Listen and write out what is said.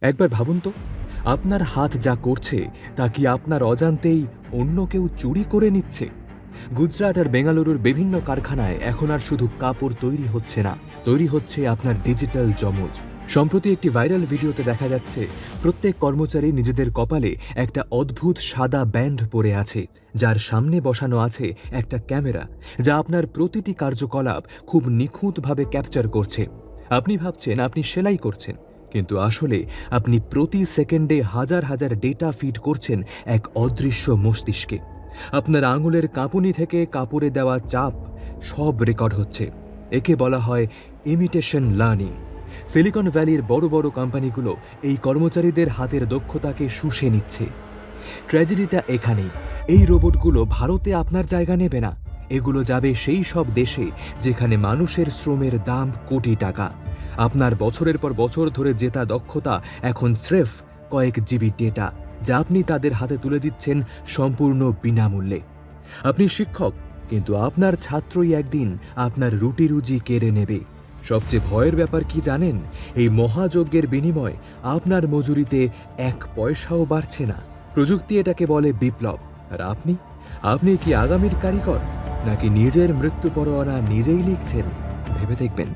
একবার ভাবুন তো, আপনার হাত যা করছে তা কি আপনার অজান্তেই অন্য কেউ চুরি করে নিচ্ছে? গুজরাট আর বেঙ্গালুরুর বিভিন্ন কারখানায় এখন আর শুধু কাপড় তৈরি হচ্ছে না, তৈরি হচ্ছে আপনার ডিজিটাল যমজ। সম্প্রতি একটি ভাইরাল ভিডিওতে দেখা যাচ্ছে প্রত্যেক কর্মচারী নিজেদের কপালে একটা অদ্ভুত সাদা ব্যান্ড পরে আছে, যার সামনে বসানো আছে একটা ক্যামেরা, যা আপনার প্রতিটি কার্যকলাপ খুব নিখুঁতভাবে ক্যাপচার করছে। আপনি ভাবছেন আপনি সেলাই করছেন, কিন্তু আসলে আপনি প্রতি সেকেন্ডে হাজার হাজার ডেটা ফিড করছেন এক অদৃশ্য মস্তিষ্কে। আপনার আঙুলের কাঁপুনি থেকে কাপড়ে দেওয়া চাপ সব রেকর্ড হচ্ছে। একে বলা হয় ইমিটেশন লার্নিং। সিলিকন ভ্যালির বড় বড় কোম্পানিগুলো এই কর্মচারীদের হাতের দক্ষতাকে শুষে নিচ্ছে। ট্র্যাজেডিটা এখানেই, এই রোবটগুলো ভারতে আপনার জায়গা নেবে না। এগুলো যাবে সেই সব দেশে যেখানে মানুষের শ্রমের দাম কোটি টাকা। আপনার বছরের পর বছর ধরে জেতা দক্ষতা এখন স্রেফ কয়েক জিবি ডেটা, যা আপনি তাদের হাতে তুলে দিচ্ছেন সম্পূর্ণ বিনামূল্যে। আপনি শিক্ষক, কিন্তু আপনার ছাত্রই একদিন আপনার রুটি রুজি কেড়ে নেবে। সবচেয়ে ভয়ের ব্যাপার কি জানেন? এই মহাযজ্ঞের বিনিময় আপনার মজুরিতে এক পয়সাও বাড়ছে না। প্রযুক্তি এটাকে বলে বিপ্লব। আর আপনি আপনি কি আগামীর কারিগর, নাকি নিজের মৃত্যু পরোয়ানা নিজেই লিখছেন? ভেবে দেখবেন।